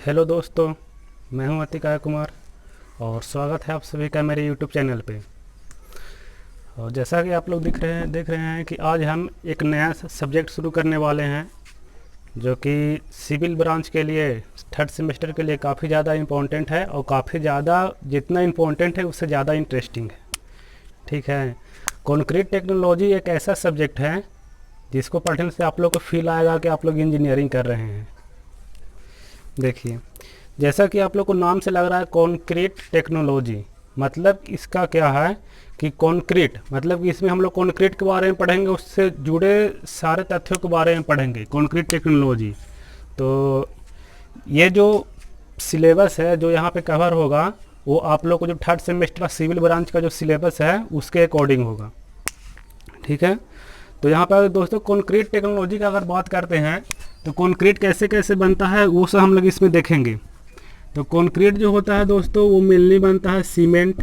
Hello दोस्तों, मैं हूं अतिकाय कुमार और स्वागत है आप सभी का मेरे यूट्यूब चैनल पे। और जैसा कि आप लोग देख रहे हैं कि आज हम एक नया सब्जेक्ट शुरू करने वाले हैं जो कि सिविल ब्रांच के लिए थर्ड सेमेस्टर के लिए काफ़ी ज़्यादा इम्पोर्टेंट है और काफ़ी ज़्यादा जितना इम्पोर्टेंट है उससे ज़्यादा इंटरेस्टिंग है। ठीक है, कंक्रीट टेक्नोलॉजी एक ऐसा सब्जेक्ट है जिसको पढ़ने से आप लोग को फील आएगा कि आप लोग इंजीनियरिंग कर रहे हैं। देखिए, जैसा कि आप लोग को नाम से लग रहा है कंक्रीट टेक्नोलॉजी, मतलब इसका क्या है कि कंक्रीट मतलब कि इसमें हम लोग कंक्रीट के बारे में पढ़ेंगे, उससे जुड़े सारे तथ्यों के बारे में पढ़ेंगे कंक्रीट टेक्नोलॉजी। तो ये जो सिलेबस है जो यहाँ पे कवर होगा वो आप लोग को जो थर्ड सेमेस्टर का सिविल ब्रांच का जो सिलेबस है उसके अकॉर्डिंग होगा। ठीक है, तो यहाँ पर दोस्तों कंक्रीट टेक्नोलॉजी का अगर बात करते हैं तो कंक्रीट कैसे कैसे बनता है वो सब हम लोग इसमें देखेंगे। तो कंक्रीट जो होता है दोस्तों वो मेनली बनता है सीमेंट,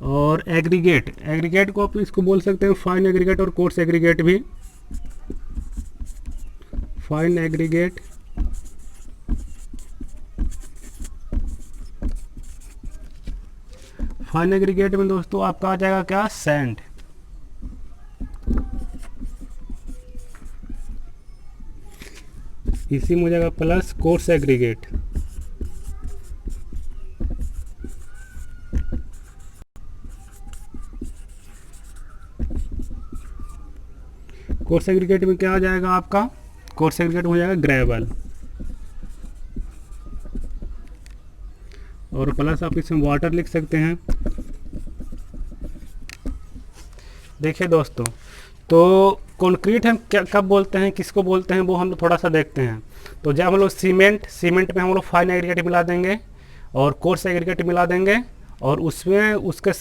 और एग्रीगेट को आप इसको बोल सकते हैं फाइन एग्रीगेट और कोर्स एग्रीगेट भी। फाइन एग्रीगेट में दोस्तों आपका आ जाएगा क्या, सैंड। इसी में हो जाएगा plus coarse aggregate. Coarse aggregate में क्या आ जाएगा आपका, कोर्स एग्रीगेट हो जाएगा ग्रेवल, और प्लस आप इसमें वाटर लिख सकते हैं। देखिए दोस्तों, तो कंक्रीट हम क्या कब बोलते हैं, किसको बोलते हैं, वो हम लोग थोड़ा सा देखते हैं। तो जब हम लोग सीमेंट में हम लोग फाइन एग्रीगेट मिला देंगे और कोर्स एग्रीगेट मिला देंगे, और उसमें उसके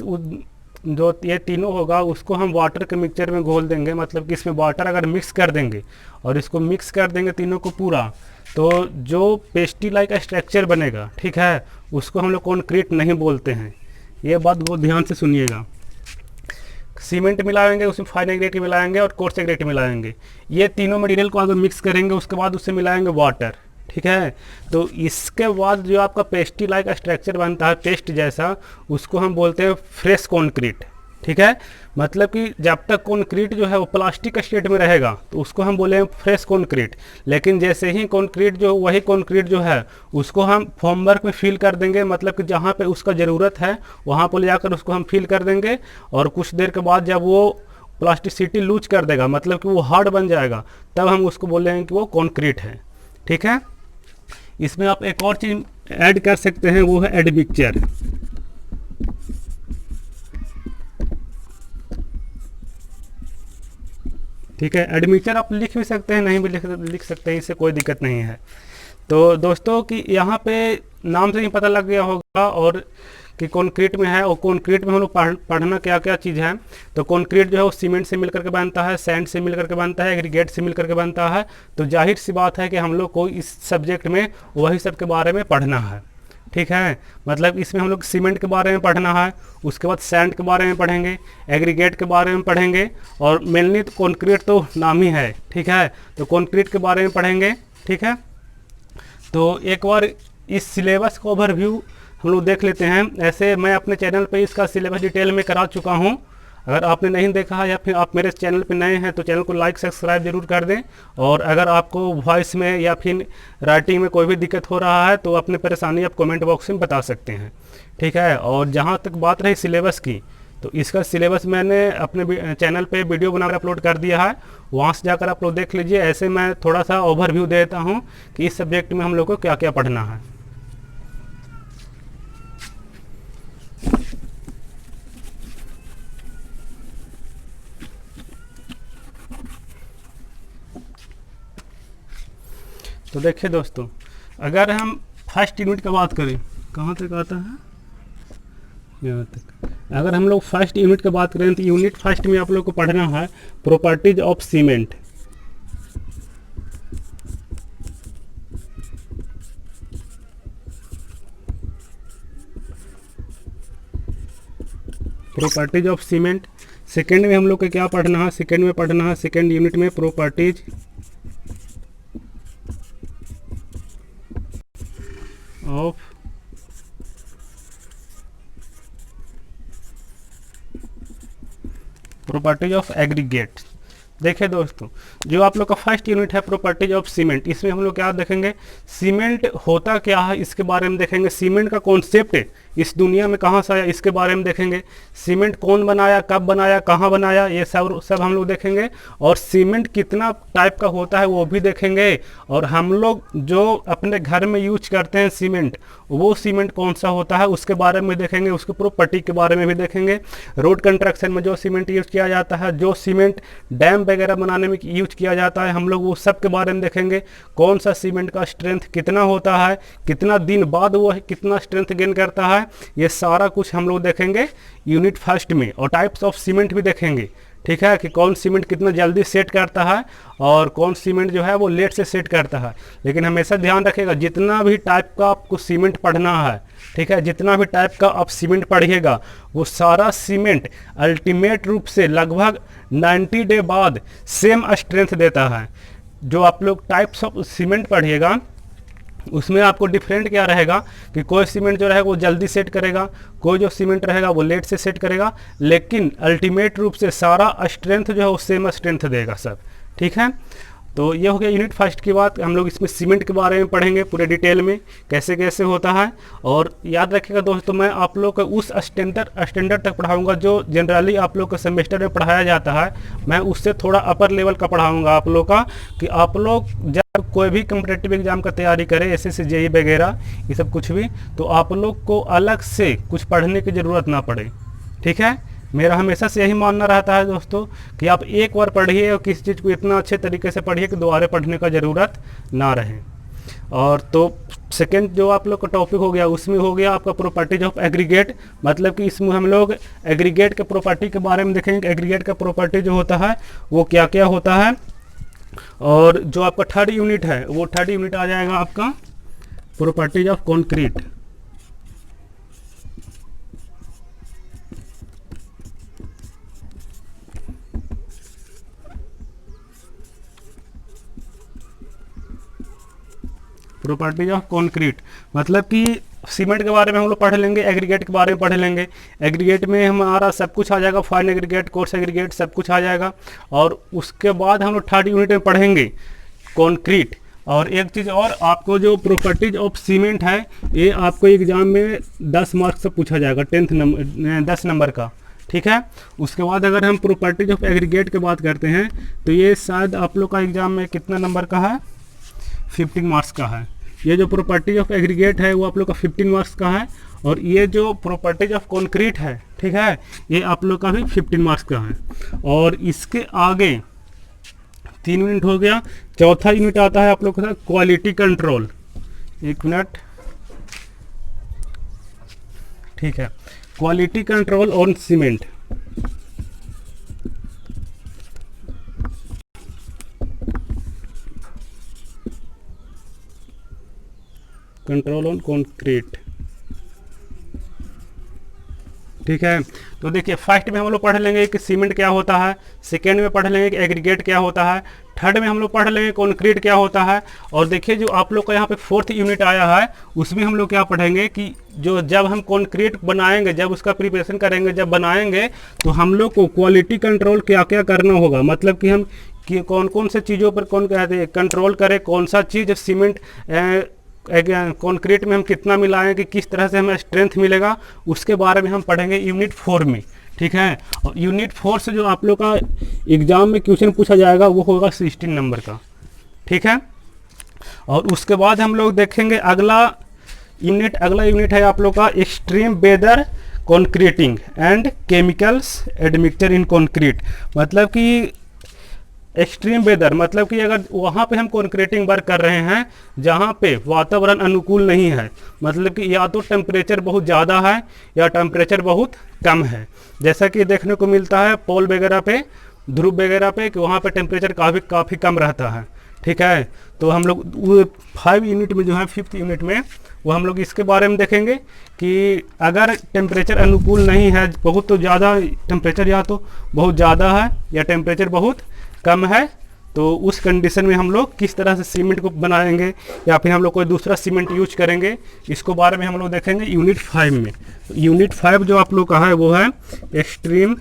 जो ये तीनों होगा उसको हम वाटर के मिक्सचर में घोल देंगे। मतलब कि इसमें वाटर अगर मिक्स कर देंगे और इसको मिक्स कर देंगे तीनों को पूरा, तो जो पेस्टी लाइक स्ट्रक्चर बनेगा, ठीक है, उसको हम लोग कंक्रीट नहीं बोलते हैं। ये बात बहुत ध्यान से सुनिएगा। सीमेंट मिलाएंगे, उसमें फाइन एग्रीगेट मिलाएंगे और कोर्स एग्रीगेट मिलाएंगे। ये तीनों मटेरियल को अगर मिक्स करेंगे उसके बाद उससे मिलाएंगे वाटर। ठीक है, तो इसके बाद जो आपका पेस्टी लाइक स्ट्रक्चर बनता है, पेस्ट जैसा, उसको हम बोलते हैं फ्रेश कंक्रीट। ठीक है, मतलब कि जब तक कंक्रीट जो है वो प्लास्टिक स्टेट में रहेगा तो उसको हम बोले फ्रेश कंक्रीट। लेकिन जैसे ही कंक्रीट जो वही कंक्रीट जो है उसको हम फॉर्मवर्क में फिल कर देंगे, मतलब कि जहाँ पे उसका ज़रूरत है वहाँ पर ले जाकर उसको हम फिल कर देंगे, और कुछ देर के बाद जब वो प्लास्टिसिटी लूज कर देगा, मतलब कि वो हार्ड बन जाएगा, तब हम उसको बोलेंगे कि वो कंक्रीट है। ठीक है, इसमें आप एक और चीज़ ऐड कर सकते हैं, वो है एडमिक्सचर। ठीक है, एडमिक्सचर आप लिख भी सकते हैं, नहीं भी लिख सकते हैं, इससे कोई दिक्कत नहीं है। तो दोस्तों कि यहाँ पे नाम से ही पता लग गया होगा और कि कंक्रीट में है, और कंक्रीट में हम लोग पढ़ना क्या क्या चीज़ है। तो कंक्रीट जो है वो सीमेंट से मिलकर के बनता है, सैंड से मिलकर के बनता है, एग्रीगेट से मिलकर के बनता है। तो जाहिर सी बात है कि हम लोग को इस सब्जेक्ट में वही सब के बारे में पढ़ना है। ठीक है, मतलब इसमें हम लोग सीमेंट के बारे में पढ़ना है, उसके बाद सैंड के बारे में पढ़ेंगे, एग्रीगेट के बारे में पढ़ेंगे, और मेनली तो कंक्रीट तो नाम ही है। ठीक है, तो कंक्रीट के बारे में पढ़ेंगे। ठीक है, तो एक बार इस सिलेबस का ओवरव्यू हम लोग देख लेते हैं। ऐसे मैं अपने चैनल पे इसका सिलेबस डिटेल में करा चुका हूँ। अगर आपने नहीं देखा है या फिर आप मेरे चैनल पे नए हैं तो चैनल को लाइक सब्सक्राइब जरूर कर दें। और अगर आपको वॉइस में या फिर राइटिंग में कोई भी दिक्कत हो रहा है तो अपनी परेशानी आप कमेंट बॉक्स में बता सकते हैं। ठीक है, और जहाँ तक बात रही सिलेबस की, तो इसका सिलेबस मैंने अपने चैनल पे वीडियो बनाकर अपलोड कर दिया है, वहाँ से जाकर आप लोग देख लीजिए। ऐसे मैं थोड़ा सा ओवरव्यू देता हूँ कि इस सब्जेक्ट में हम लोग को क्या क्या पढ़ना है। तो देखिए दोस्तों, अगर हम फर्स्ट यूनिट की बात करें, कहाँ तक आता है, यहाँ तक। अगर हम लोग फर्स्ट यूनिट की बात करें तो यूनिट फर्स्ट में आप लोग को पढ़ना है properties of cement. Properties of cement. Second में हम लोग को क्या पढ़ना है, सेकेंड में पढ़ना है सेकेंड यूनिट में प्रॉपर्टीज ऑफ एग्रीगेट। देखिए दोस्तों, जो आप लोग का फर्स्ट यूनिट है प्रॉपर्टीज ऑफ सीमेंट, इसमें हम लोग क्या देखेंगे, सीमेंट होता क्या है इसके बारे में देखेंगे, सीमेंट का कॉन्सेप्ट इस दुनिया में कहाँ से आया इसके बारे में देखेंगे, सीमेंट कौन बनाया, कब बनाया, कहाँ बनाया, ये सब हम लोग देखेंगे, और सीमेंट कितना टाइप का होता है वो भी देखेंगे, और हम लोग जो अपने घर में यूज करते हैं सीमेंट, वो सीमेंट कौन सा होता है उसके बारे में देखेंगे, उसके प्रॉपर्टी के बारे में भी देखेंगे। रोड कंस्ट्रक्शन में जो सीमेंट यूज किया जाता है, जो सीमेंट डैम वगैरह बनाने में यूज किया जाता है, हम लोग वो सब के बारे में देखेंगे। कौन सा सीमेंट का स्ट्रेंथ कितना होता है, कितना दिन बाद वो कितना स्ट्रेंथ गेन करता है, ये सारा कुछ हम लोग देखेंगे यूनिट फर्स्ट में। और टाइप्स ऑफ सीमेंट भी देखेंगे, ठीक है, कि कौन सीमेंट कितना जल्दी सेट करता है और कौन सीमेंट जो है वो लेट से सेट करता है। लेकिन हमेशा ध्यान रखिएगा, जितना भी टाइप का आपको सीमेंट पढ़ना है, ठीक है, जितना भी टाइप का आप सीमेंट पढ़िएगा, वो सारा सीमेंट अल्टीमेट रूप से लगभग 90 डे बाद सेम स्ट्रेंथ देता है। जो आप लोग टाइप्स ऑफ सीमेंट पढ़िएगा उसमें आपको डिफरेंट क्या रहेगा कि कोई सीमेंट जो रहेगा वो जल्दी सेट करेगा, कोई जो सीमेंट रहेगा वो लेट से सेट करेगा, लेकिन अल्टीमेट रूप से सारा स्ट्रेंथ जो है वो सेम स्ट्रेंथ देगा सब, ठीक है। तो ये हो गया यूनिट फर्स्ट की बात। हम लोग इसमें सीमेंट के बारे में पढ़ेंगे पूरे डिटेल में, कैसे कैसे होता है। और याद रखिएगा दोस्तों, मैं आप लोग को उस स्टैंडर्ड तक पढ़ाऊंगा जो जनरली आप लोग को सेमेस्टर में पढ़ाया जाता है, मैं उससे थोड़ा अपर लेवल का पढ़ाऊंगा आप लोग का, कि आप लोग जब कोई भी कम्पिटेटिव एग्जाम का तैयारी करें, एसएससी जेईई वगैरह ये सब कुछ भी, तो आप लोग को अलग से कुछ पढ़ने की ज़रूरत ना पड़े, ठीक है। मेरा हमेशा से यही मानना रहता है दोस्तों कि आप एक बार पढ़िए और किसी चीज़ को इतना अच्छे तरीके से पढ़िए कि दोबारा पढ़ने का ज़रूरत ना रहे। और तो सेकंड जो आप लोग का टॉपिक हो गया, उसमें हो गया आपका प्रॉपर्टीज ऑफ एग्रीगेट, मतलब कि इसमें हम लोग एग्रीगेट के प्रॉपर्टी के बारे में देखेंगे। एग्रीगेट का प्रॉपर्टी जो होता है वो क्या क्या होता है। और जो आपका थर्ड यूनिट है, वो थर्ड यूनिट आ जाएगा आपका properties of concrete. Properties of concrete मतलब कि सीमेंट के बारे में हम लोग पढ़ लेंगे, एग्रीगेट के बारे में पढ़ लेंगे। एग्रीगेट में हमारा सब कुछ आ जाएगा, फाइन एग्रीगेट, कोर्स एग्रीगेट, सब कुछ आ जाएगा। और उसके बाद हम लोग थर्ड यूनिट में पढ़ेंगे कॉन्क्रीट। और एक चीज़ और, आपको जो प्रॉपर्टीज ऑफ सीमेंट है, ये आपको एग्जाम में 10 मार्क्स से पूछा जाएगा, 10 नंबर का, ठीक है। उसके बाद अगर हम प्रॉपर्टीज ऑफ एग्रीगेट की बात करते हैं तो ये शायद आप लोग का एग्जाम में कितना नंबर का है, 15 मार्क्स का है। ये जो प्रॉपर्टीज ऑफ एग्रीगेट है वो आप लोग का 15 मार्क्स का है। और ये जो प्रॉपर्टीज ऑफ कॉन्क्रीट है, ठीक है, ये आप लोग का भी 15 मार्क्स का है। और इसके आगे 3 यूनिट हो गया। चौथा यूनिट आता है आप लोग का क्वालिटी कंट्रोल। एक मिनट, ठीक है, quality control on cement. Control on concrete, ठीक है। तो देखिए, फर्स्ट में हम लोग पढ़ लेंगे कि सीमेंट क्या होता है, सेकेंड में पढ़ लेंगे कि एग्रीगेट क्या होता है, थर्ड में हम लोग पढ़ लेंगे कंक्रीट क्या होता है। और देखिए, जो आप लोग का यहाँ पे फोर्थ यूनिट आया है, उसमें हम लोग क्या पढ़ेंगे कि जो जब हम कंक्रीट बनाएंगे, जब उसका प्रिपरेशन करेंगे, जब बनाएंगे, तो हम लोग को क्वालिटी कंट्रोल क्या क्या करना होगा। मतलब कि हम कि कौन कौन से चीज़ों पर कौन कहते हैं कंट्रोल करें, कौन सा चीज़ सीमेंट कंक्रीट में हम कितना मिलाएं कि किस तरह से हमें स्ट्रेंथ मिलेगा, उसके बारे में हम पढ़ेंगे यूनिट 4 में, ठीक है। और यूनिट 4 से जो आप लोग का एग्जाम में क्वेश्चन पूछा जाएगा वो होगा 16 नंबर का, ठीक है। और उसके बाद हम लोग देखेंगे अगला यूनिट है आप लोग का extreme weather concreting and chemicals admixture in concrete. मतलब कि एक्सट्रीम वेदर मतलब कि अगर वहाँ पे हम कॉन्क्रीटिंग वर्क कर रहे हैं जहाँ पे वातावरण अनुकूल नहीं है, मतलब कि या तो टेम्परेचर बहुत ज़्यादा है या टेम्परेचर बहुत कम है, जैसा कि देखने को मिलता है पोल वगैरह पे, ध्रुव वगैरह पे, कि वहाँ पे टेम्परेचर काफ़ी कम रहता है, ठीक है। तो हम लोग 5 यूनिट में जो है 5th यूनिट में वो हम लोग इसके बारे में देखेंगे कि अगर टेम्परेचर अनुकूल नहीं है, बहुत तो ज़्यादा टेम्परेचर या तो बहुत ज़्यादा है या टेम्परेचर बहुत कम है, तो उस कंडीशन में हम लोग किस तरह से सीमेंट को बनाएंगे या फिर हम लोग कोई दूसरा सीमेंट यूज करेंगे, इसको बारे में हम लोग देखेंगे यूनिट 5 में। तो यूनिट 5 जो आप लोग का है वो है extreme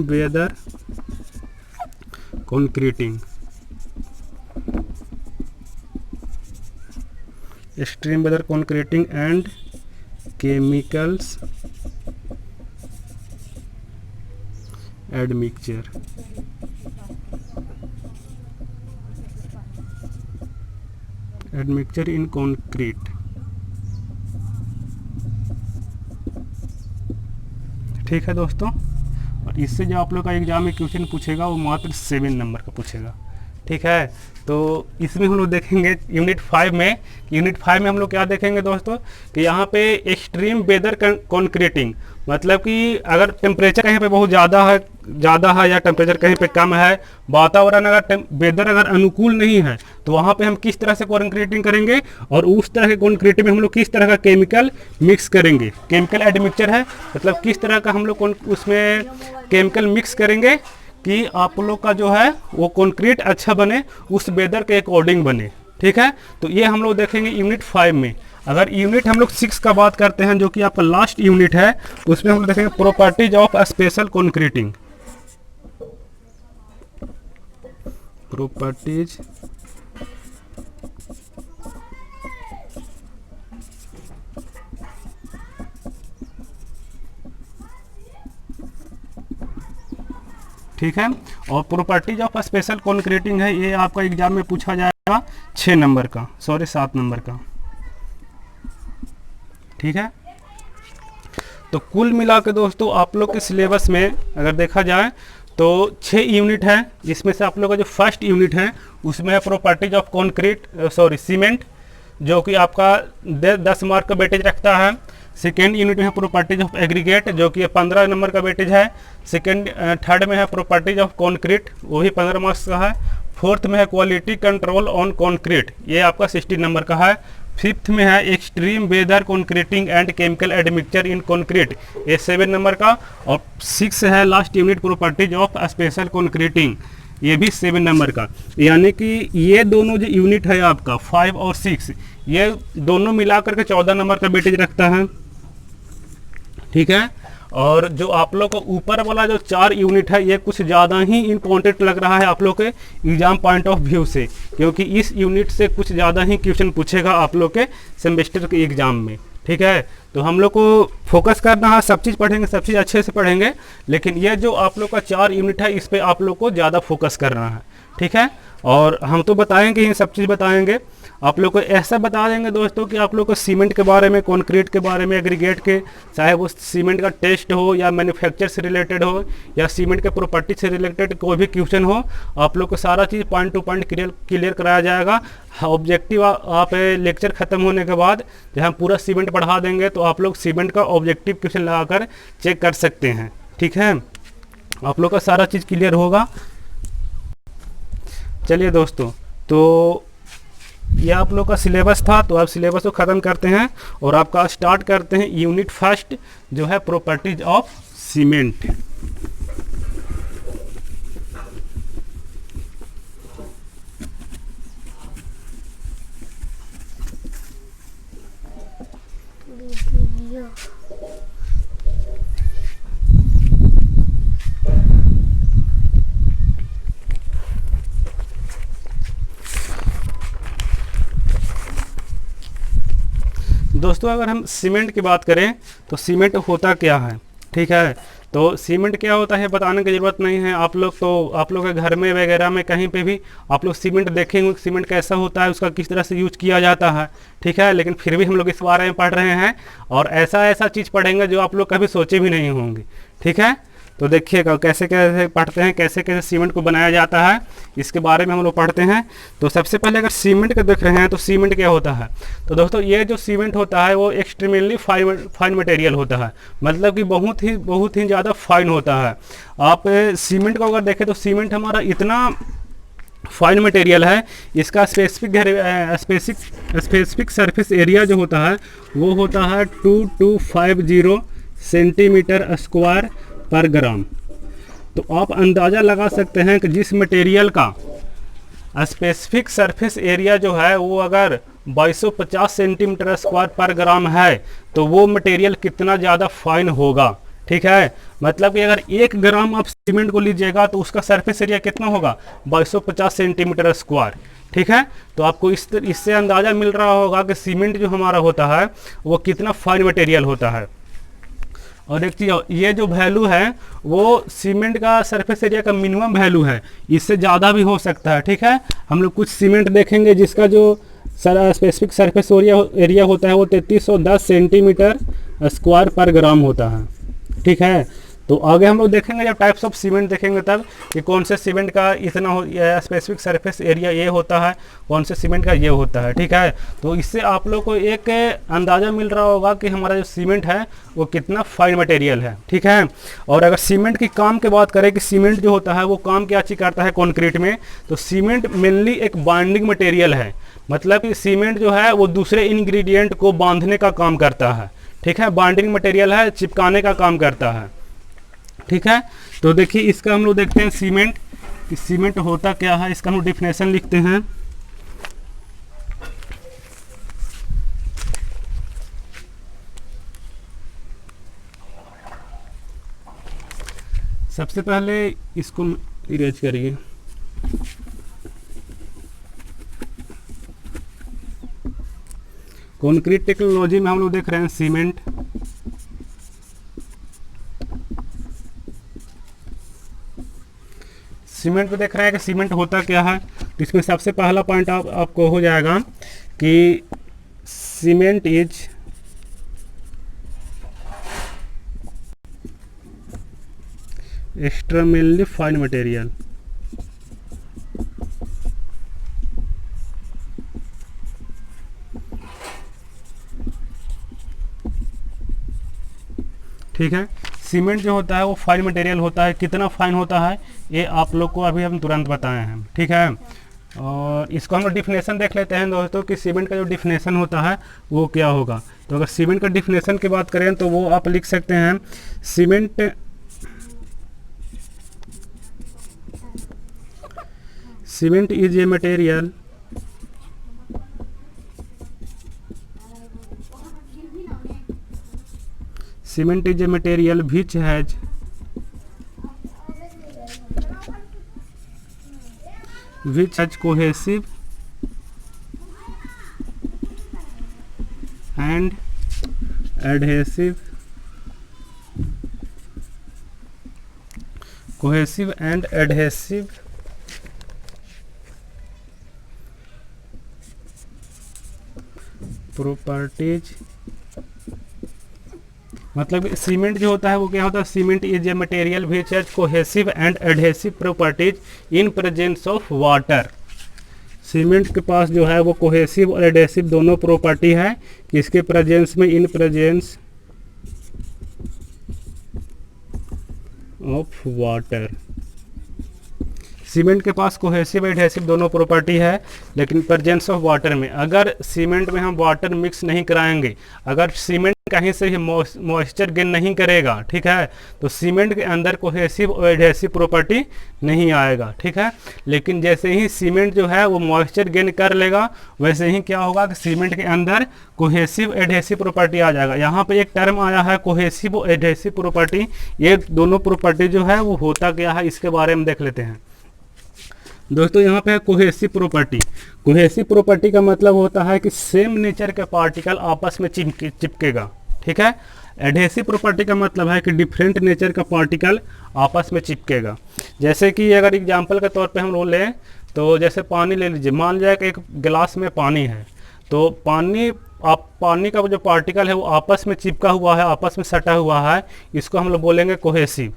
weather concreting. Extreme weather concreting and chemicals admixture. Admixture in concrete. ठीक है दोस्तों, और इससे जो आप लोग का एग्जाम में क्वेश्चन पूछेगा वो मात्र 7 नंबर का पूछेगा। ठीक है, तो इसमें हम लोग देखेंगे यूनिट 5 में। यूनिट 5 में हम लोग क्या देखेंगे दोस्तों कि यहाँ पे एक्सट्रीम वेदर कॉन्क्रीटिंग, मतलब कि अगर टेम्परेचर कहीं पे बहुत ज़्यादा है या टेम्परेचर कहीं पे कम है, वातावरण अगर वेदर अगर अनुकूल नहीं है, तो वहाँ पे हम किस तरह से कॉन्क्रीटिंग करेंगे और उस तरह के कॉन्क्रीटिंग में हम लोग किस तरह का केमिकल मिक्स करेंगे। केमिकल एडमिक्चर है, मतलब किस तरह का हम लोग उसमें केमिकल मिक्स करेंगे कि आप लोग का जो है वो कंक्रीट अच्छा बने, उस वेदर के अकॉर्डिंग बने। ठीक है, तो ये हम लोग देखेंगे यूनिट 5 में। अगर यूनिट हम लोग 6 का बात करते हैं, जो कि आपका लास्ट यूनिट है, उसमें हम लोग देखेंगे properties of special concreting. Properties ठीक है, और प्रॉपर्टीज ऑफ स्पेशल कॉन्क्रीटिंग है, ये आपका एग्जाम में पूछा जाएगा 6 नंबर का, सॉरी 7 नंबर का। ठीक है, तो कुल मिला के दोस्तों आप लोग के सिलेबस में अगर देखा जाए तो 6 यूनिट है, जिसमें से आप लोग का जो फर्स्ट यूनिट है उसमें है प्रॉपर्टीज ऑफ सीमेंट, जो कि आपका 10 मार्क का वेटेज रखता है। सेकेंड यूनिट में है प्रॉपर्टीज ऑफ एग्रीगेट, जो कि 15 नंबर का वेटेज है। थर्ड में है प्रॉपर्टीज ऑफ कॉन्क्रीट, वो भी 15 मार्क्स का है। फोर्थ में है क्वालिटी कंट्रोल ऑन कॉन्क्रीट, ये आपका 60 नंबर का है। फिफ्थ में है extreme weather concreting and chemical admixture in concrete, ये 7 नंबर का। और 6 है last unit properties of special concreting, ये भी 7 नंबर का। यानी कि ये दोनों जो यूनिट है आपका 5 और 6, ये दोनों मिलाकर के 14 नंबर का वेटेज रखता है। ठीक है, और जो आप लोग को ऊपर वाला जो 4 यूनिट है, ये कुछ ज़्यादा ही इम्पोर्टेंट लग रहा है आप लोग के एग्जाम पॉइंट ऑफ व्यू से, क्योंकि इस यूनिट से कुछ ज़्यादा ही क्वेश्चन पूछेगा आप लोग के सेमेस्टर के एग्ज़ाम में। ठीक है, तो हम लोग को फोकस करना है, सब चीज़ पढ़ेंगे, सब चीज़ अच्छे से पढ़ेंगे, लेकिन ये जो आप लोग का 4 यूनिट है, इस पर आप लोग को ज़्यादा फोकस करना है। ठीक है, और हम तो बताएंगे ही, सब चीज़ बताएंगे आप लोग को। ऐसा बता देंगे दोस्तों कि आप लोग को सीमेंट के बारे में, कंक्रीट के बारे में, एग्रीगेट के, चाहे वो सीमेंट का टेस्ट हो या मैन्युफैक्चर से रिलेटेड हो या सीमेंट के प्रॉपर्टी से रिलेटेड कोई भी क्वेश्चन हो, आप लोग को सारा चीज़ पॉइंट टू पॉइंट क्लियर कराया जाएगा। ऑब्जेक्टिव आप लेक्चर ख़त्म होने के बाद जब हम पूरा सीमेंट पढ़ा देंगे, तो आप लोग सीमेंट का ऑब्जेक्टिव क्वेश्चन लगाकर चेक कर सकते हैं। ठीक है, आप लोग का सारा चीज़ क्लियर होगा। चलिए दोस्तों, तो ये आप लोग का सिलेबस था, तो आप सिलेबस को ख़त्म करते हैं और आपका स्टार्ट करते हैं यूनिट फर्स्ट, जो है प्रॉपर्टीज ऑफ सीमेंट। दोस्तों, अगर हम सीमेंट की बात करें तो सीमेंट होता क्या है। ठीक है, तो सीमेंट क्या होता है बताने की ज़रूरत नहीं है। आप लोग के घर में वगैरह में कहीं पे भी आप लोग सीमेंट देखेंगे, सीमेंट कैसा होता है, उसका किस तरह से यूज किया जाता है। ठीक है, लेकिन फिर भी हम लोग इस बारे में पढ़ रहे हैं और ऐसा चीज़ पढ़ेंगे जो आप लोग कभी सोचे भी नहीं होंगे। ठीक है, तो देखिएगा कैसे कैसे पढ़ते हैं, कैसे कैसे सीमेंट को बनाया जाता है, इसके बारे में हम लोग पढ़ते हैं। तो सबसे पहले अगर सीमेंट का देख रहे हैं तो सीमेंट क्या होता है। तो दोस्तों ये जो सीमेंट होता है वो एक्सट्रीमली फाइन मटेरियल होता है, मतलब कि बहुत ही ज़्यादा फाइन होता है। आप सीमेंट को अगर देखें तो सीमेंट हमारा इतना फाइन मटेरियल है, इसका स्पेसिफिक सरफेस एरिया जो होता है वो होता है 2250 सेंटीमीटर स्क्वायर पर ग्राम। तो आप अंदाज़ा लगा सकते हैं कि जिस मटेरियल का स्पेसिफिक सरफेस एरिया जो है वो अगर 2250 सेंटीमीटर स्क्वायर पर ग्राम है तो वो मटेरियल कितना ज़्यादा फाइन होगा। ठीक है, मतलब कि अगर 1 ग्राम आप सीमेंट को लीजिएगा तो उसका सरफेस एरिया कितना होगा 2250 सेंटीमीटर स्क्वायर। ठीक है, तो आपको इससे अंदाज़ा मिल रहा होगा कि सीमेंट जो हमारा होता है वो कितना फाइन मटेरियल होता है। और एक चीज़, ये जो वैल्यू है वो सीमेंट का सरफेस एरिया का मिनिमम वैल्यू है, इससे ज़्यादा भी हो सकता है। ठीक है, हम लोग कुछ सीमेंट देखेंगे जिसका जो स्पेसिफिक सरफेस एरिया होता है वो 3310 सेंटीमीटर स्क्वायर पर ग्राम होता है। ठीक है, तो आगे हम लोग देखेंगे जब टाइप्स ऑफ सीमेंट देखेंगे तब कि कौन से सीमेंट का इतना स्पेसिफिक सरफेस एरिया ये होता है, कौन से सीमेंट का ये होता है। ठीक है, तो इससे आप लोग को एक अंदाज़ा मिल रहा होगा कि हमारा जो सीमेंट है वो कितना फाइन मटेरियल है। ठीक है, और अगर सीमेंट की काम की बात करें कि सीमेंट जो होता है वो काम क्या चीज़ करता है कंक्रीट में, तो सीमेंट मेनली एक बाइंडिंग मटेरियल है, मतलब कि सीमेंट जो है वो दूसरे इंग्रेडिएंट को बांधने का काम करता है। ठीक है, बाइंडिंग मटेरियल है, चिपकाने का काम करता है। ठीक है, तो देखिए इसका हम लोग देखते हैं सीमेंट कि सीमेंट होता क्या है, इसका हम लोग डिफिनेशन लिखते हैं। सबसे पहले इसको इरेज करिए। कंक्रीट टेक्नोलॉजी में हम लोग देख रहे हैं सीमेंट। सीमेंट पे देख रहे हैं कि सीमेंट होता क्या है। तो इसमें सबसे पहला पॉइंट आपको हो जाएगा कि cement is extremely fine material. ठीक है, सीमेंट जो होता है वो फाइन मटेरियल होता है। कितना फाइन होता है ये आप लोग को अभी हम तुरंत बताए हैं। ठीक है, और इसको हम लोग डिफिनेशन देख लेते हैं दोस्तों कि सीमेंट का जो डिफिनेशन होता है वो क्या होगा। तो अगर सीमेंट का डिफिनेशन की बात करें तो वो आप लिख सकते हैं cement is a material cement is a material which has cohesive and adhesive properties। मतलब सीमेंट जो होता है वो क्या होता है, cement is a material which has cohesive and adhesive properties in presence of water. Cement के पास जो है वो कोहेसिव और एडहेसिव दोनों प्रॉपर्टी है, किसके प्रेजेंस में, in presence of water. Cement के पास कोहेसिव एडहेसिव दोनों प्रॉपर्टी है, लेकिन प्रेजेंस ऑफ वाटर में, अगर सीमेंट में हम वाटर मिक्स नहीं कराएंगे, अगर सीमेंट कहीं से ही मॉइस्चर गेन नहीं करेगा, ठीक है, तो सीमेंट के अंदर कोहेसिव और एडहेसिव प्रॉपर्टी नहीं आएगा। ठीक है, लेकिन जैसे ही सीमेंट जो है वो मॉइस्चर गेन कर लेगा वैसे ही क्या होगा कि सीमेंट के अंदर कोहेसिव एडहेसिव प्रॉपर्टी आ जाएगा। यहाँ पे एक टर्म आया है कोहेसिव और एडहेसिव प्रॉपर्टी, ये दोनों प्रॉपर्टी जो है वो होता क्या है इसके बारे में देख लेते हैं दोस्तों। यहाँ पे है कोहेसिव प्रॉपर्टी। कोहेसिव प्रॉपर्टी का मतलब होता है कि सेम नेचर के पार्टिकल आपस में चिपकेगा। ठीक है, एडहेसिव प्रॉपर्टी का मतलब है कि डिफरेंट नेचर का पार्टिकल आपस में चिपकेगा। जैसे कि अगर एग्जांपल के तौर पे हम लोग लें तो जैसे पानी ले लीजिए, मान लिया कि एक गिलास में पानी है, तो पानी का जो पार्टिकल है वो आपस में चिपका हुआ है, आपस में सटा हुआ है, इसको हम लोग बोलेंगे कोहेसिव।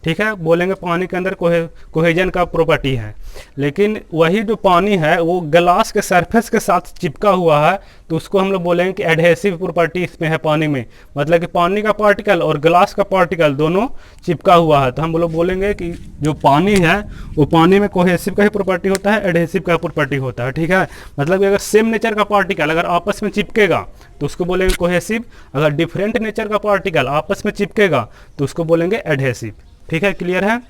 ठीक है, बोलेंगे पानी के अंदर कोहेजन का प्रॉपर्टी है। लेकिन वही जो पानी है वो ग्लास के सरफेस के साथ चिपका हुआ है, तो उसको हम लोग बोलेंगे कि एडहेसिव प्रॉपर्टी इसमें है पानी में। मतलब कि पानी का पार्टिकल और ग्लास का पार्टिकल दोनों चिपका हुआ है, तो हम लोग बोलेंगे कि जो पानी है वो पानी में कोहेसिव का ही प्रॉपर्टी होता है, एडहेसिव का प्रॉपर्टी होता है। ठीक है, मतलब कि अगर सेम नेचर का पार्टिकल अगर आपस में चिपकेगा तो उसको बोलेंगे कोहेसिव, अगर डिफरेंट नेचर का पार्टिकल आपस में चिपकेगा तो उसको बोलेंगे एडहेसिव। ठीक है, क्लियर है।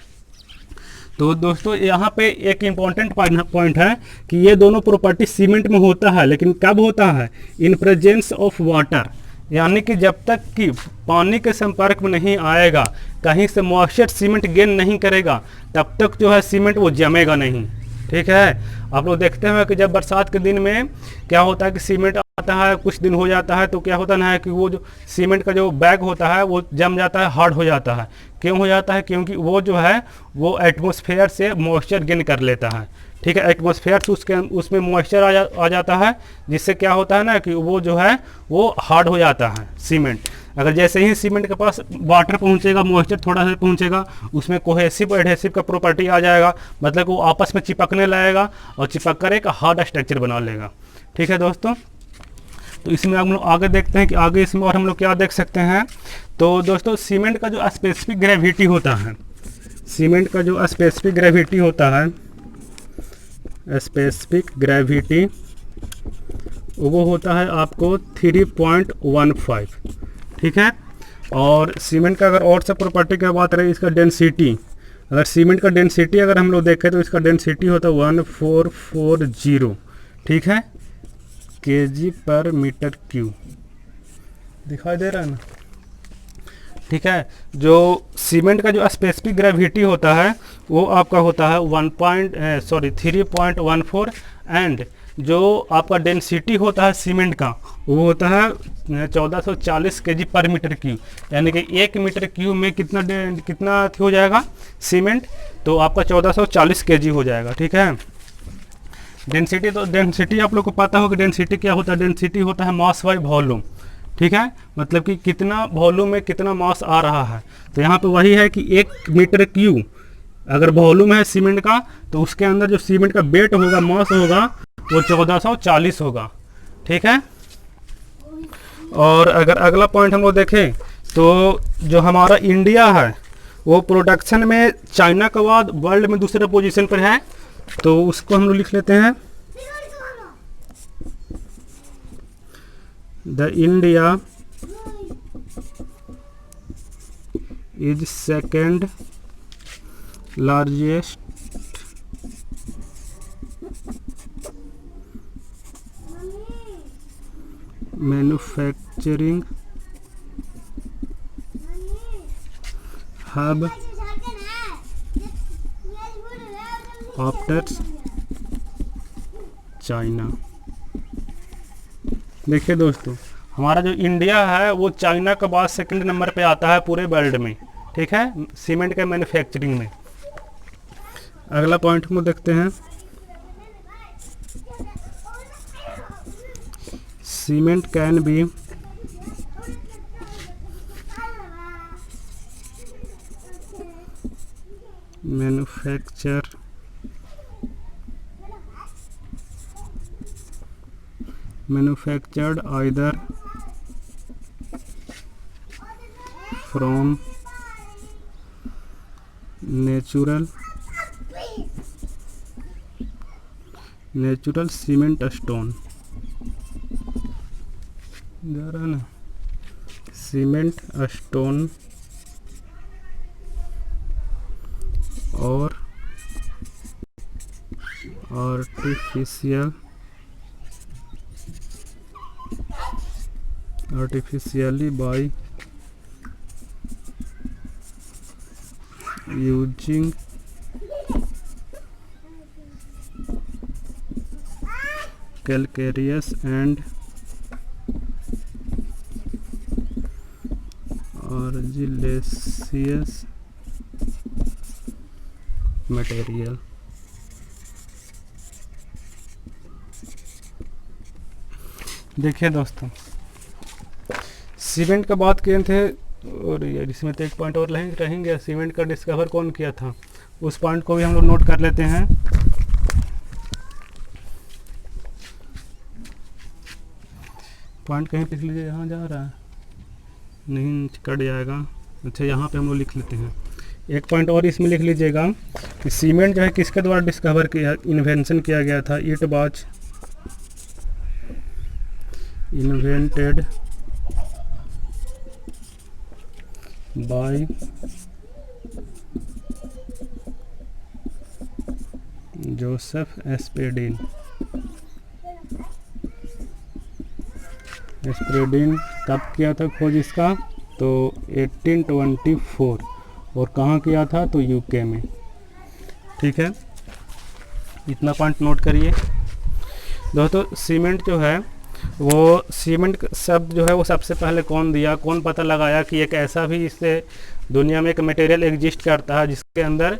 तो दोस्तों यहाँ पे एक इम्पॉर्टेंट पॉइंट है कि ये दोनों प्रॉपर्टी सीमेंट में होता है, लेकिन कब होता है? इन प्रेजेंस ऑफ वाटर, यानी कि जब तक कि पानी के संपर्क में नहीं आएगा, कहीं से मॉइस्चर सीमेंट गेन नहीं करेगा, तब तक जो है सीमेंट वो जमेगा नहीं। ठीक है, आप लोग देखते हैं कि जब बरसात के दिन में क्या होता है कि सीमेंट आता है, कुछ दिन हो जाता है तो क्या होता है कि वो जो सीमेंट का जो बैग होता है वो जम जाता है, हार्ड हो जाता है। क्यों हो जाता है? क्योंकि वो जो है वो एटमॉस्फेयर से मॉइस्चर गेन कर लेता है। ठीक है, एटमॉस्फेयर से उसमें मॉइस्चर आ जाता है, जिससे क्या होता है ना कि वो जो है वो हार्ड हो जाता है सीमेंट। अगर जैसे ही सीमेंट के पास वाटर पहुंचेगा, मॉइस्चर थोड़ा सा पहुंचेगा, उसमें कोहेसिव एडहेसिव का प्रॉपर्टी आ जाएगा, मतलब कि वो आपस में चिपकने लगेगा और चिपक कर एक हार्ड स्ट्रक्चर बना लेगा। ठीक है दोस्तों, तो इसमें हम लोग आगे देखते हैं कि आगे इसमें और हम लोग क्या देख सकते हैं। तो दोस्तों सीमेंट का जो स्पेसिफिक ग्रेविटी होता है, सीमेंट का जो स्पेसिफिक ग्रेविटी होता है, स्पेसिफिक ग्रेविटी वो होता है आपको 3.15। ठीक है, और सीमेंट का अगर और सब प्रॉपर्टी की बात करें, इसका डेंसिटी, अगर सीमेंट का डेंसिटी अगर हम लोग देखें तो इसका डेंसिटी होता है 1440। ठीक है, kg पर मीटर क्यूब, दिखाई दे रहा है ना। ठीक है, जो सीमेंट का जो स्पेसिफिक ग्रेविटी होता है वो आपका होता है 3.14, एंड जो आपका डेंसिटी होता है सीमेंट का वो होता है 1440 kg पर मीटर क्यूब, यानी कि 1 मीटर क्यूब में कितना हो जाएगा सीमेंट, तो आपका 1440 kg हो जाएगा। ठीक है, डेंसिटी, तो डेंसिटी आप लोग को पता हो कि डेंसिटी क्या होता है? डेंसिटी होता है मास बाई वॉल्यूम। ठीक है, मतलब कि कितना वॉल्यूम में कितना मास आ रहा है। तो यहाँ पे वही है कि 1 मीटर क्यूब अगर वॉल्यूम है सीमेंट का, तो उसके अंदर जो सीमेंट का वेट होगा, मास होगा, वो 1440 होगा। ठीक है, और अगर अगला पॉइंट हम लोग देखें तो जो हमारा इंडिया है वो प्रोडक्शन में चाइना के बाद वर्ल्ड में दूसरे पोजीशन पर है, तो उसको हम लोग लिख लेते हैं, the India is second largest manufacturing hub after China. देखिए दोस्तों, हमारा जो इंडिया है वो चाइना के बाद सेकंड नंबर पे आता है पूरे वर्ल्ड में। ठीक है, सीमेंट के मैन्युफैक्चरिंग में। अगला पॉइंट हम देखते हैं, cement can be manufactured either from natural cement stone, जा रहा है ना, सीमेंट स्टोन और artificially by using calcareous and argillaceous material। देखिए दोस्तों, सीमेंट का बात किए थे और यार इसमें तो एक पॉइंट और रहेंगे, सीमेंट का डिस्कवर कौन किया था, उस पॉइंट को भी हम लोग नोट कर लेते हैं। पॉइंट कहीं लिख लीजिए, यहाँ जा रहा है नहीं, कट जाएगा। अच्छा यहाँ पे हम लोग लिख लेते हैं। एक पॉइंट और इसमें लिख लीजिएगा कि सीमेंट जो है किसके द्वारा डिस्कवर किया, इन्वेंशन किया गया था। It was invented by Joseph Aspdin. Aspdin कब किया था खोज इसका, तो 1824, और कहाँ किया था, तो यूके में। ठीक है, इतना पॉइंट नोट करिए दोस्तों। सीमेंट जो है वो, सीमेंट शब्द जो है वो सबसे पहले कौन दिया, कौन पता लगाया कि एक ऐसा भी इससे दुनिया में एक मटेरियल एग्जिस्ट करता है जिसके अंदर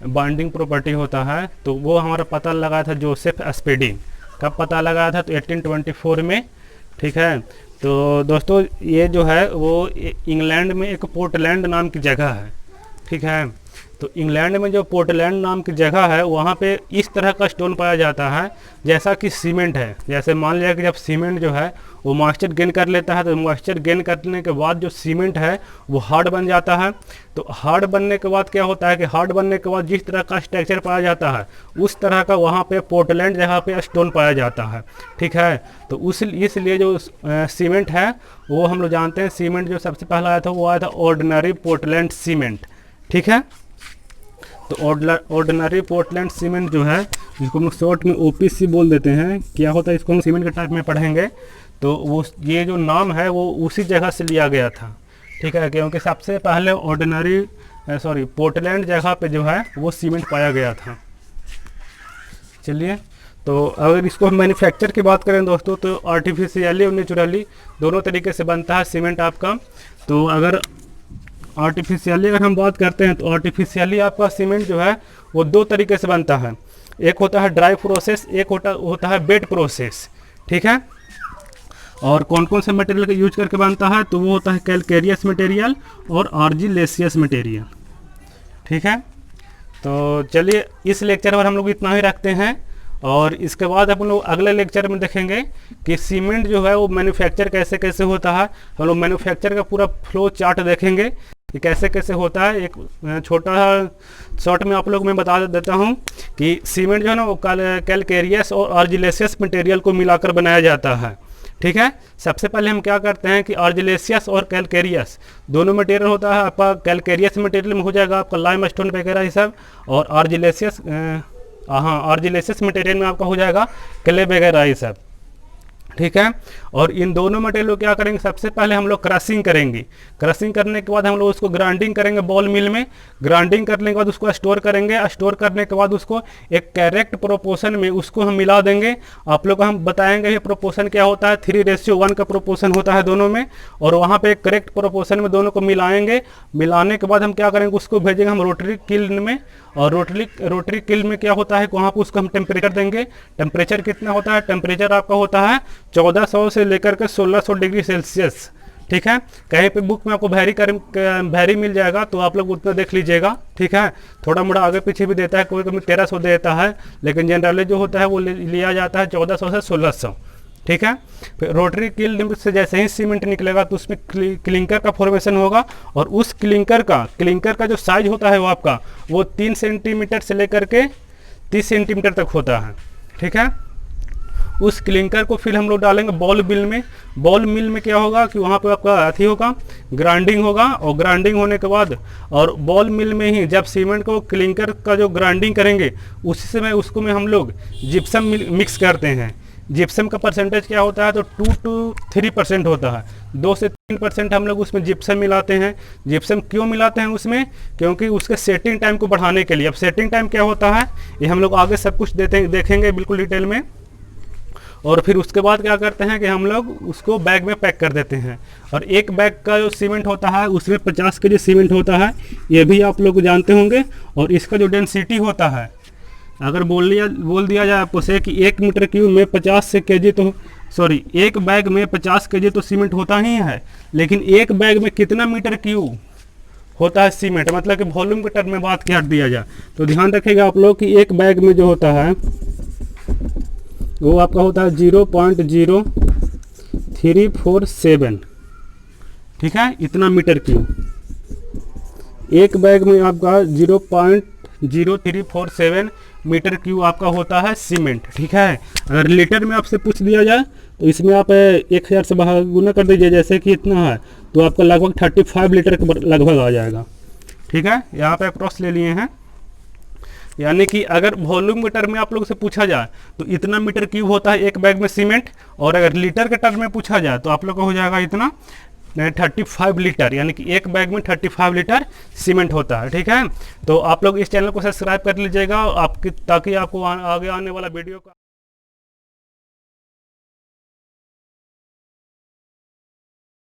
बॉन्डिंग प्रॉपर्टी होता है, तो वो हमारा पता लगाया था जोसेफ एस्पेडिन। कब पता लगाया था, तो 1824 में। ठीक है, तो दोस्तों ये जो है वो इंग्लैंड में एक पोर्टलैंड नाम की जगह है। ठीक है, तो इंग्लैंड में जो पोर्टलैंड नाम की जगह है वहाँ पे इस तरह का स्टोन पाया जाता है जैसा कि सीमेंट है। जैसे मान लिया कि जब सीमेंट जो है वो मॉइस्चर गेन कर लेता है, तो मॉइस्चर गेन करने के बाद जो सीमेंट है वो हार्ड बन जाता है। तो हार्ड बनने के बाद क्या होता है कि हार्ड बनने के बाद जिस तरह का स्ट्रक्चर पाया जाता है उस तरह का वहाँ पे पोर्टलैंड जगह पे स्टोन पाया जाता है। ठीक है, तो इसलिए जो सीमेंट है वो हम लोग जानते हैं, सीमेंट जो सबसे पहला आया था वो आया था ऑर्डिनरी पोर्टलैंड सीमेंट। ठीक है, तो ऑर्डिनरी पोर्टलैंड सीमेंट जो है, जिसको हम लोग शॉर्ट में ओपीसी बोल देते हैं, क्या होता है इसको हम सीमेंट के टाइप में पढ़ेंगे, तो वो ये जो नाम है वो उसी जगह से लिया गया था। ठीक है, क्योंकि सबसे पहले पोर्टलैंड जगह पे जो है वो सीमेंट पाया गया था। चलिए, तो अगर इसको हम मैन्युफैक्चर की बात करें दोस्तों, तो आर्टिफिशियली और नेचुरली दोनों तरीके से बनता है सीमेंट आपका। तो अगर आर्टिफिशियली अगर हम बात करते हैं, तो आर्टिफिशियली आपका सीमेंट जो है वो दो तरीके से बनता है। एक होता है ड्राई प्रोसेस, एक होता है वेट प्रोसेस। ठीक है, और कौन कौन से मटेरियल का यूज करके बनता है, तो वो होता है कैलकेरियस मटेरियल और आर्जिलेसियस मटेरियल। ठीक है, तो चलिए इस लेक्चर पर हम लोग इतना ही रखते हैं, और इसके बाद हम लोग अगले लेक्चर में देखेंगे कि सीमेंट जो है वो मैन्युफैक्चर कैसे कैसे होता है। हम लोग मैन्युफैक्चर का पूरा फ्लो चार्ट देखेंगे कि कैसे कैसे होता है। एक छोटा शॉर्ट में आप लोग मैं बता देता हूँ कि सीमेंट जो है ना वो कैलकेरियस और आर्जिलेसियस मटेरियल को मिलाकर बनाया जाता है। ठीक है, सबसे पहले हम क्या करते हैं कि आर्जिलेसियस और कैलकेरियस दोनों मटेरियल होता है आपका। कैलकेरियस मटेरियल में हो जाएगा आपका लाइमस्टोन वगैरह ये सब, और आर्जिलेसियस मटेरियल में आपका हो जाएगा क्ले वगैरह ये सब। ठीक है, और इन दोनों मटेरियल को क्या करेंगे, सबसे पहले हम लोग क्रशिंग करेंगे। क्रशिंग करने के बाद हम लोग उसको ग्राइंडिंग करेंगे बॉल मिल में। ग्राइंडिंग करने के बाद उसको स्टोर करेंगे। स्टोर करने के बाद उसको एक करेक्ट प्रोपोर्शन में उसको हम मिला देंगे। आप लोग को हम बताएंगे ये प्रोपोर्शन क्या होता है। 3:1 का प्रोपोर्शन होता है दोनों में, और वहाँ पे एक करेक्ट प्रोपोर्शन में दोनों को मिलाएंगे। मिलाने के बाद हम क्या करेंगे, उसको भेजेंगे हम रोटरी किल्न में, और रोटरी किल्न में क्या होता है कि वहाँ पर उसको हम टेम्परेचर देंगे। टेम्परेचर कितना होता है, टेम्परेचर आपका होता है 1400 से लेकर के 1600 डिग्री सेल्सियस। ठीक है, कहीं पे बुक में आपको वैरी मिल जाएगा, तो आप लोग उतना देख लीजिएगा। ठीक है, थोड़ा मोड़ा आगे पीछे भी देता है, कोई कभी 1300 देता है, लेकिन जनरली जो होता है वो लिया जाता है 1400 से 1600। ठीक है, फिर रोटरी किल्न से जैसे ही सीमेंट निकलेगा तो उसमें क्लिंकर का फॉर्मेशन होगा, और उस क्लिंकर का जो साइज होता है वो आपका वो 3 सेंटीमीटर से लेकर के 30 सेंटीमीटर तक होता है। ठीक है, उस क्लिंकर को फिर हम लोग डालेंगे बॉल मिल में। बॉल मिल में क्या होगा कि वहाँ पे आपका अथी होगा, ग्राइंडिंग होगा, और ग्राइंडिंग होने के बाद और बॉल मिल में ही जब सीमेंट को क्लिंकर का जो ग्राइंडिंग करेंगे उसी समय उसको में हम लोग जिप्सम मिक्स करते हैं। जिप्सम का परसेंटेज क्या होता है, तो 2 to 3% होता है। 2 से 3% हम लोग उसमें जिप्सम मिलाते हैं। जिप्सम क्यों मिलाते हैं उसमें, क्योंकि उसके सेटिंग टाइम को बढ़ाने के लिए। अब सेटिंग टाइम क्या होता है ये हम लोग आगे सब कुछ देखेंगे बिल्कुल डिटेल में। और फिर उसके बाद क्या करते हैं कि हम लोग उसको बैग में पैक कर देते हैं। और एक बैग का जो सीमेंट होता है उसमें 50 kg सीमेंट होता है, ये भी आप लोग जानते होंगे। और इसका जो डेंसिटी होता है, अगर बोल दिया जाए आपको से कि 1 मीटर क्यूब में 50 kg तो सॉरी एक बैग में 50 केजी तो सीमेंट होता ही है, लेकिन एक बैग में कितना मीटर क्यूब होता है सीमेंट, मतलब कि वॉल्यूम के टर्म में बात कर दिया जाए तो ध्यान रखिएगा आप लोग कि एक बैग में जो होता है वो आपका होता है 0.0347, ठीक है, इतना मीटर क्यूब। एक बैग में आपका 0.0347 मीटर क्यूब आपका होता है सीमेंट, ठीक है। अगर लीटर में आपसे पूछ दिया जाए तो इसमें आप 1000 से गुना कर दीजिए, जैसे कि इतना है तो आपका लगभग 35 लीटर के लगभग आ जाएगा, ठीक है। यहाँ पे अप्रॉक्स ले लिए हैं, यानी कि अगर वॉल्यूम के टर्म में आप लोग से पूछा जाए तो इतना मीटर क्यूब होता है एक बैग में सीमेंट, और अगर लीटर के टर्म में पूछा जाए तो आप लोग को हो जाएगा इतना 35 लीटर, यानी कि एक बैग में 35 लीटर सीमेंट होता है, ठीक है। तो आप लोग इस चैनल को सब्सक्राइब कर लीजिएगा आपकी, ताकि आपको आगे आने वाला वीडियो का